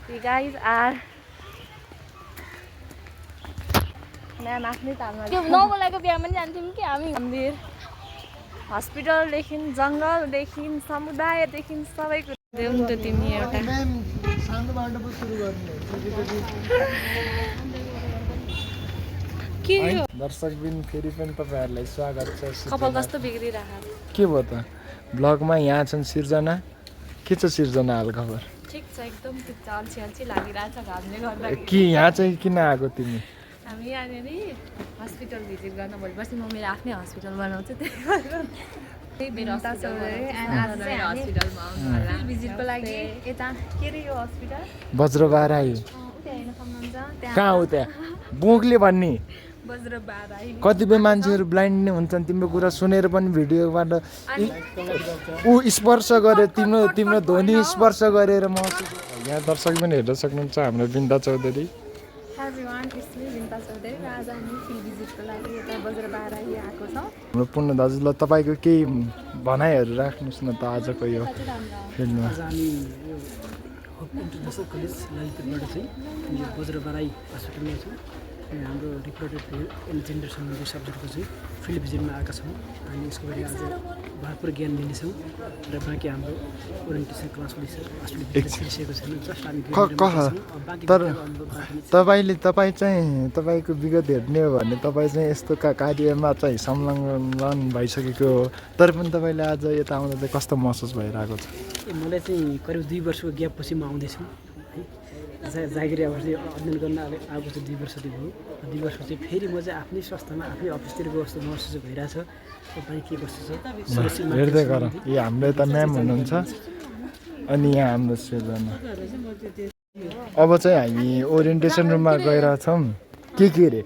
You guys are ma'am आफ्नै तालमा त्यो नबोलाको बिहामा पनि जान्थ्यौँ कि हामी मन्दिर हस्पिटलदेखि जङ्गलदेखि समुदायदेखि सबै कुरा देऊ नि त तिमी एउटा के हो दर्शकबिन फेरि पनि तपाईहरुलाई स्वागत छ कपाल कस्तो बिग्रिरहेको के भयो त ब्लगमा यहाँ छन् सिर्जना के छ सिर्जना हाल खबर ठिक छ एकदम ठिक छ अल्छी अल्छी लागिरहेछ घामले गर्दा के यहाँ चाहिँ किन आएको तिमी हामी यहाँनिर हस्पिटल भिजिट गर्न भोलिपर्सि म मेरो आफ्नै हस्पिटल बनाउँछु त्यही भएर हस्पिटलमा आउनु भिजिटको लागि यता के रे यो हस्पिटल वज्रबाराई हेर्न सक्नुहुन्छ कहाँ हो त्यहाँ बोकले भन्ने वज्रबाराई कतिपय मान्छेहरू ब्लाइन्ड नै हुन्छन् तिम्रो कुरा सुनेर पनि भिडियोबाट ऊ स्पर्श गरे तिम्रो ध्वनि स्पर्श गरेर महसुस यहाँ दर्शक पनि हेर्न सक्नुहुन्छ हाम्रो Binda Chaudhary everyone it's me Binta Chaudhary र आज हामी फिल्ड भिजिटको लागि यता वज्रबाराई आएको छौँ हाम्रो पूर्ण दाजु ल तपाईँको केही भनाइहरू राख्नुहोस् न त आजको यो फिल्डमा आज हामी यो होप इन्टरनेसनल कलेज ललितपुरबाट चाहिँ यो वज्रबाराई हस्पिटलमा छौँ अनि हाम्रो रिप्रोडक्टिभ एन्ड जेन्डर सम्बन्धी सब्जेक्टको चाहिँ फिल्ड भिजिटमा आएका छौँ अनि यसको बारे आज भरपुर ज्ञान लिनेछौँ र बाँकी हाम्रो ओरिएन्टेसन क्लास हस्पिटल छैन जस्ट हामी तर तपाईँको विगत हेर्ने हो भने तपाईँ चाहिँ यस्तो कार्यमा चाहिँ संलग्न भइसकेको हो तर पनि तपाईँले आज यता आउँदा चाहिँ कस्तो महसुस भइरहेको छ मलाई चाहिँ करिब 2 वर्षको ग्यापपछि म आउँदैछु है जागिरी अब चाहिँ अध्ययन गर्न आएको चाहिँ 2 वर्ष भयो 2 वर्षपछि फेरि म चाहिँ आफ्नै संस्थामा आफ्नै अफिसतिरको जस्तो महसुस भइरहेछ तपाईँ के कस्तो छ हेर्दै गर यो हाम्रो यता म्याम हुनुहुन्छ अनि यहाँ हाम्रो सिर्जना अब चाहिँ हामी ओरिएन्टेसन रुममा गइरहेछौँ के अरे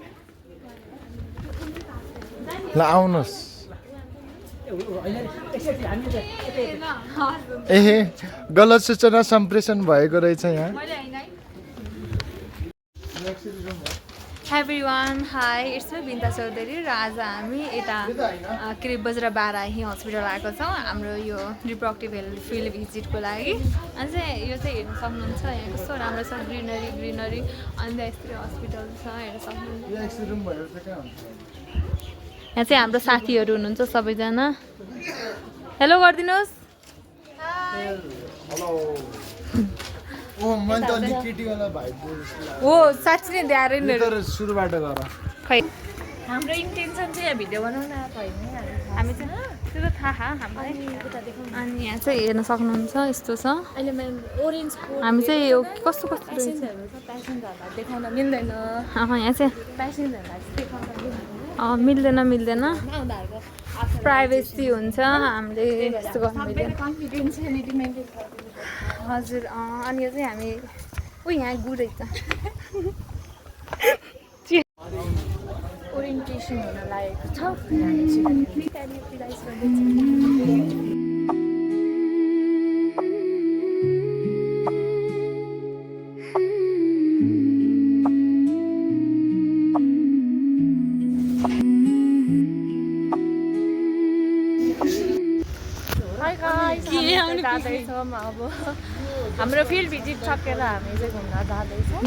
ल आउनुहोस् एहे गलत सूचना सम्प्रेषण भएको रहेछ यहाँ everyone hi it's me Binta Chaudhary र आज हामी यता के अरे वज्रबाराई हस्पिटल आएको छौँ हाम्रो यो रिप्रोडक्टिभ हेल्थ फिल्ड भिजिटको लागि अनि चाहिँ यो चाहिँ हेर्न सक्नुहुन्छ यहाँ कस्तो राम्रो छ ग्रिनरी अन्त यस्तै हस्पिटल छ हेर्न सक्नुहुन्छ यहाँ चाहिँ हाम्रो साथीहरू हुनुहुन्छ सबैजना हेलो गरिदिनुहोस् हो साँच्ची नै धेरै नै सुरुबाट गर खै हाम्रो इन्टेन्सन चाहिँ यहाँ भिडियो बनाउन आएको होइन हामी चाहिँ त्यो त थाहा हामीलाई अनि यहाँ चाहिँ हेर्न सक्नुहुन्छ यस्तो छ हामी चाहिँ यो कस्तो देखाउन मिल्दैन यहाँ चाहिँ मिल्दैन प्राइभेसी हुन्छ हामीले यस्तो गर्नु मिल्दैन हजुर अनि यो चाहिँ हामी यहाँ गुरेछ ओरिएन्टेसन हुन लागेको छ जाँदैछौँ अब हाम्रो फिल्ड भिजिट सकेर हामी चाहिँ घुम्न जाँदैछौँ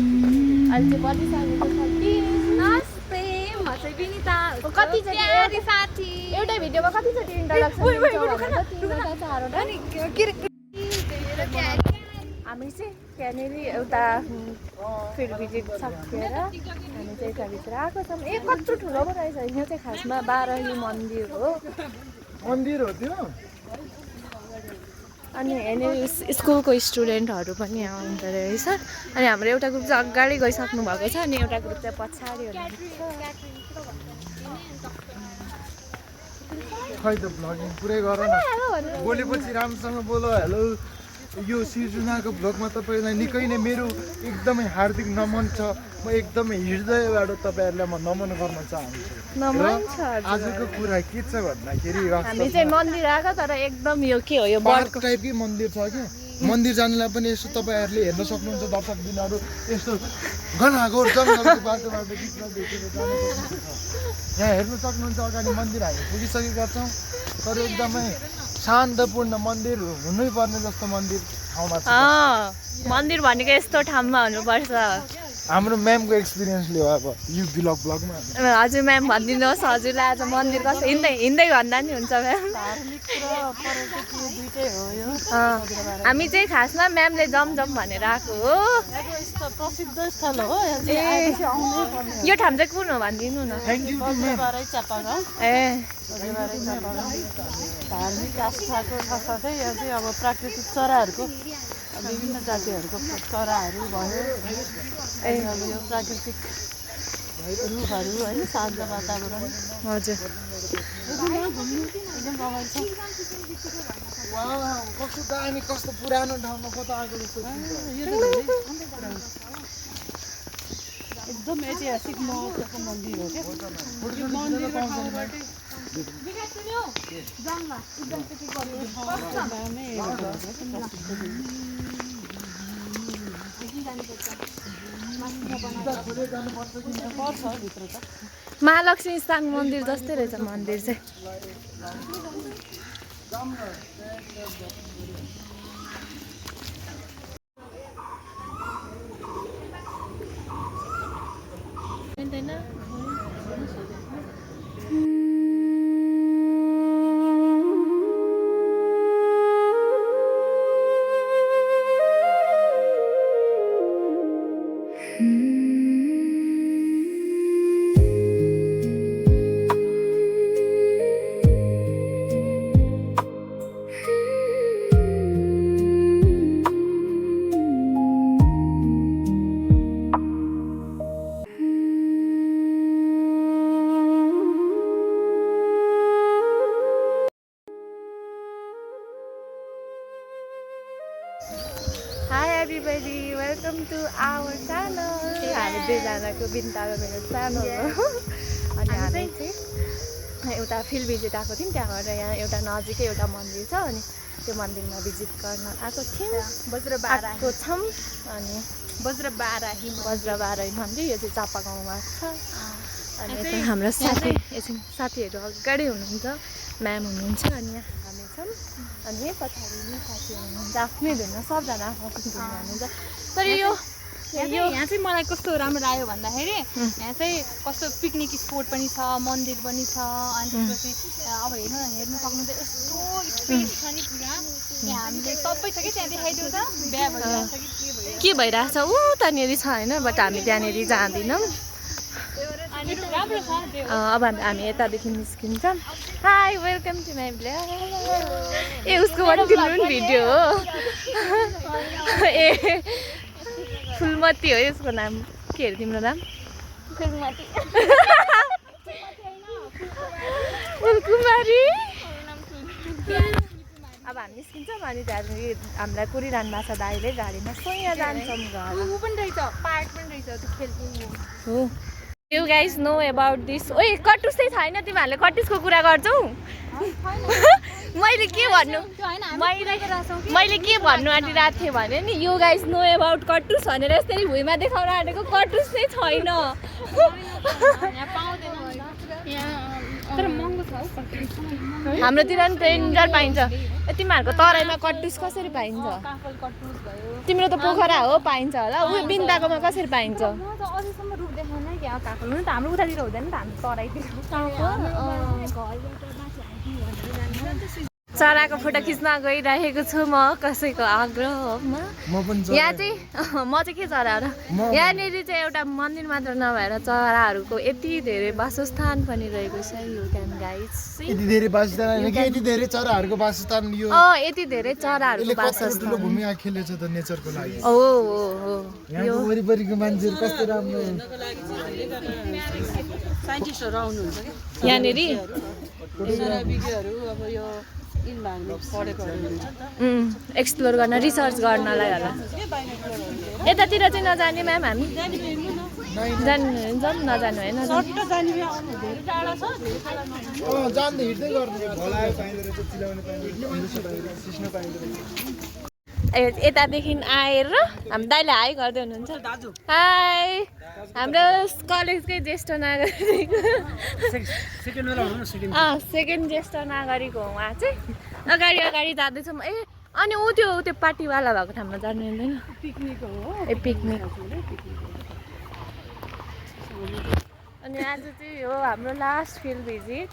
अहिले चाहिँ बनिसकेको छ कि नमस्ते म चाहिँ विनिता कतिचोटि साथी एउटै भिडियोमा कतिचोटि इन्ट्रोडक्सन हामी चाहिँ त्यहाँनिर एउटा फिल्ड भिजिट सकेर हामी चाहिँ यताभित्र आएको छौँ कत्रो ठुलो पो रहेछ यो चाहिँ खासमा बाराही मन्दिर हो त्यो अनि यहाँनिर स्कुलको स्टुडेन्टहरू पनि आउँदो रहेछ अनि हाम्रो एउटा ग्रुप चाहिँ अगाडि गइसक्नु भएको छ अनि एउटा ग्रुप चाहिँ पछाडि खै त भ्लगिङ पुरै गर न बोलेपछि राम्रोसँग बोल हेलो यो सिर्जनाको भ्लगमा तपाईँलाई निकै नै मेरो एकदमै हार्दिक नमन छ म एकदमै हृदयबाट तपाईँहरूलाई म नमन गर्न चाहन्छु आजको कुरा के छ भन्दाखेरि हामी चाहिँ मन्दिर आएको तर एकदम यो के हो यो पार्क टाइपकै मन्दिर छ कि मन्दिर जानलाई पनि यस्तो तपाईँहरूले हेर्न सक्नुहुन्छ दर्शक दिनहरू यस्तो घनाघोर जङ्गलको बाटोबाट यहाँ हेर्न सक्नुहुन्छ अगाडि मन्दिर हामी पुगिसकेका छौँ तर एकदमै शान्तपूर्ण मन्दिर हुनै पर्ने जस्तो मन्दिर ठाउँमा छ मन्दिर भनेको यस्तो ठाउँमा हुनुपर्छ हाम्रो म्यामको एक्सपिरियन्सले हो अब यो ब्लगमा हजुर म्याम भनिदिनुहोस् हजुरलाई आज मन्दिर कस्तो हिँड्दै भन्दा नि हुन्छ म्याम हामी चाहिँ खासमा म्यामले जम भनेर आएको हो प्रसिद्ध स्थल हो यो ठाउँ चाहिँ कुन हो भनिदिनु न धार्मिक आस्थाको साथसाथै यहाँ चाहिँ अब प्राकृतिक चराहरूको विभिन्न जातिहरूको चराहरू भयो अनि अब यो प्राकृतिक रुखहरू होइन शान्त वातावरण हजुर एकदम रमाइलो छ कस्तो दामी कस्तो पुरानो ठाउँमा कता आएको जस्तो एकदम ऐतिहासिक महत्त्वको मन्दिर हो क्या यो मन्दिरको ठाउँबाटै महालक्ष्मी स्थान मन्दिर जस्तै रहेछ मन्दिर चाहिँ Hi everybody, welcome to our channel. हामी दुईजनाको बिन्ताको मेरो च्यानल हो अनि हामी चाहिँ एउटा फिल्ड भिजिट आएको थियौँ त्यहाँबाट यहाँ एउटा नजिकै एउटा मन्दिर छ अनि त्यो मन्दिरमा भिजिट गर्न आएको थियौँ आएको छौँ अनि वज्रबाराही मन्दिर यो चाहिँ चापागाउँमा छ अनि यता हाम्रो साथीहरू अगाडि हुनुहुन्छ म्याम हुनुहुन्छ अनि यहाँ हामी छौँ अनि यही पछाडि नै साथीहरू हुनुहुन्छ आफ्नै धुनमा सबजना आफ्नो धुनमा हुनुहुन्छ तर यो यहाँ चाहिँ मलाई कस्तो राम्रो लाग्यो भन्दाखेरि यहाँ चाहिँ कस्तो पिकनिक स्पोट पनि छ मन्दिर पनि छ अनि त्यसपछि अब हेर्नु सक्नुहुन्छ यस्तो स्पेस छ नि पुरा यहाँ हामीले सबै छ कि त्यहाँ देखाइदिउँछ बिहा भइरहेको छ कि के भइरहेछ ऊ त्यहाँनिर छ होइन बट हामी त्यहाँनिर जाँदैनौँ अनि राम्रो छ त्यो अब हामी यतादेखि निस्किन्छौँ hi welcome to my blog ए उसको पनि भिडियो हो ए फुलमती हो यसको नाम के अरे तिम्रो नाम फुलकुमारी अब हामी निस्किन्छौँ अनि त्यहाँदेखि हामीलाई कुरिरहनु भएको छ दाइले गाडीमा सोया जान्छौँ घर ऊ पनि रहेछ पार्क पनि रहेछ त्यो खेलको हो you guys no about this ओइ कटुस चाहिँ छैन तिमीहरूले कटुसको कुरा गर्छौ मैले के भन्नु मैले के भन्नु आँटिरहेको थिएँ भने नि यु गाइज नो एबाउट कटुस भनेर यसरी भुइँमा देखाउन आँटेको कटुस चाहिँ छैन तर महँगो छ हौ हाम्रोतिर नि टेन्डर पाइन्छ तिमीहरूको तराईमा कटुस कसरी पाइन्छ तिम्रो त पोखरा हो पाइन्छ होला ऊ बिन्दाकोमा कसरी पाइन्छ अझैसम्म रुख देखाउन क्या काकल त हाम्रो उतातिर हुँदैन नि त हाम्रो तराईतिर चराको फोटो खिच्न गइरहेको छु म कसैको आग्रहमा यहाँ चाहिँ म चाहिँ के चरा हो र यहाँनिर चाहिँ एउटा मन्दिर मात्र नभएर चराहरूको यति धेरै वासस्थान पनि रहेको छ यु क्यान गाइज यति धेरै वासस्थान यति धेरै चराहरूको वासस्थान यो यति धेरै चराहरूको वासस्थान भूमिका खेलेछ त नेचरको लागि हो यो वरिपरिको मान्छेहरू कस्तो राम्रो साइन्टिस्टहरू आउनुहुन्छ कि यहाँनिर विज्ञहरू अब यो पढेकोहरू हुन्छ एक्सप्लोर गर्न रिसर्च गर्नलाई होला यतातिर चाहिँ नजाने म्याम हामी जानु नजानु होइन जान्दै हिँड्दै गर्नु भलायो पाइँदो रहेछ चिलाउने पाइँदो रहेछ सिस्नो पाइँदो रहेछ यतादेखि आएर हामी दाइले हाई गर्दै हुनुहुन्छ हाई हाम्रो कलेजकै ज्येष्ठ नागरिक सेकेन्ड ज्येष्ठ नागरिक हो उहाँ चाहिँ अगाडि जाँदैछौँ अनि ऊ त्यो पार्टीवाला भएको ठाउँमा जानु हुँदैन पिकनिक हो ए पिकनिक अनि आज चाहिँ हो हाम्रो लास्ट फिल्ड भिजिट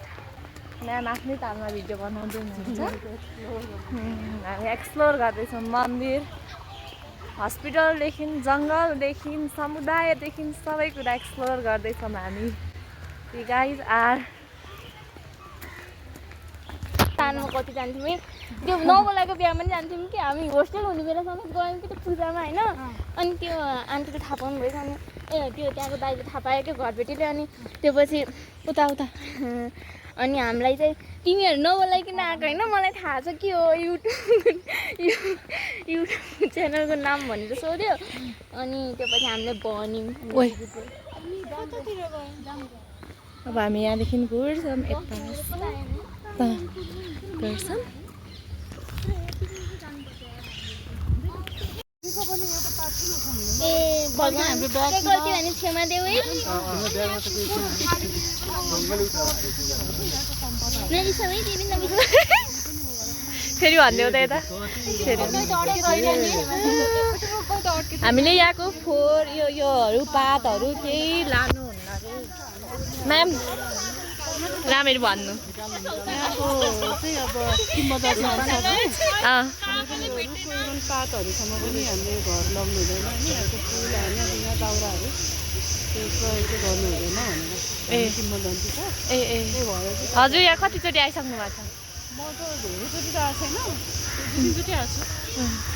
म्याम आफ्नै तालमा भिडियो बनाउँदै हुनुहुन्छ हामी एक्सप्लोर गर्दैछौँ मन्दिर हस्पिटलदेखि जङ्गलदेखि समुदायदेखि सबै कुरा एक्सप्लोर गर्दैछौँ हामी ती गाइज आर तानमा कति जान्थ्यौँ त्यो नबोलाएको बिहामा पनि जान्थ्यौँ कि हामी होस्टेल हुने बेलासम्म गयौँ कि त्यो पूजामा होइन अनि त्यो आन्टीले थाहा पाउनु भएछ अनि त्यो त्यहाँको दाइले थाहा पायो क्या घरबेटीले अनि त्यो पछि उता अनि हामीलाई चाहिँ तिमीहरू नबोलाइकन आएको होइन मलाई थाहा छ के हो युट्युब च्यानलको नाम भनेर सोध्यो अनि त्यो पछि हामीले भन्यौँ अब हामी यहाँदेखि घुर्छौँ यता गर्छौँ ए भगवान् हाम्रो गल्ती भने क्षमा देऊ है नबिसाउ है तिमी नबिसाउ फेरि भन्दै त यता फेरि हामीले यहाँको फोहोर योहरू पातहरू केही लानुहुन्न अरे म्याम राम्ररी भन्नु चाहिँ अब किम्बदन्ती अनुसार पातहरूसम्म पनि हामीले घर लगाउनु हुँदैन होइन यहाँको फुल होइन यहाँ दाउराहरू त्यो प्रयोग चाहिँ गर्नु हुँदैन भनेर किम्बदन्ती छ ए त्यही भएर चाहिँ हजुर यहाँ कतिचोटि आइसक्नु भएको छ म त धेरैचोटि त आएको छैन दुईचोटि आएको छु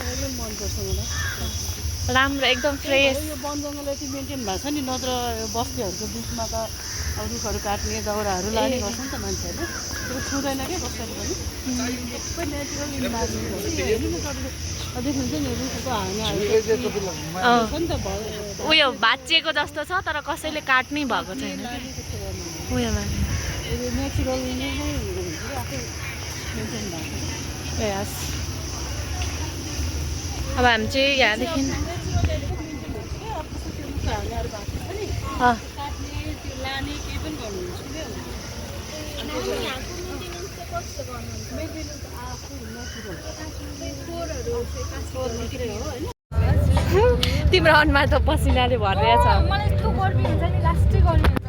एकदम मनपर्छ मलाई राम्रो एकदम फ्रेस यो वन जङ्गल यति मेन्टेन भएको छ नि नत्र बस्तीहरूको बिचमा त अब रुखहरू काट्ने दाउराहरू लाने गर्छ नि त मान्छेहरूले त्यो छुँदैन क्या कसैले पनि सबै नेचुरल इन्भाइरोमेन्ट हेर्नु न तपाईँले देख्नुहुन्छ नि रुखको हावाहरू छ नि त उयो भाँचिएको जस्तो छ तर कसैले काट्नै भएको छैन उयो नेचुरल नै आफै मेन्टेन भएको यस अब हामी चाहिँ यहाँदेखि लाने केही पनि गर्नुहुन्छ तिम्रो अनुहार त पसिनाले भरिरहेछ मलाई यस्तो गर्मी हुन्छ नि लास्टै गर्मी हुन्छ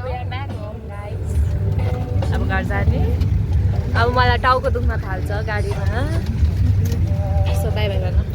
अब घर जाने अब मलाई टाउको दुख्न थाल्छ गाडीमा सो बाई बाई भन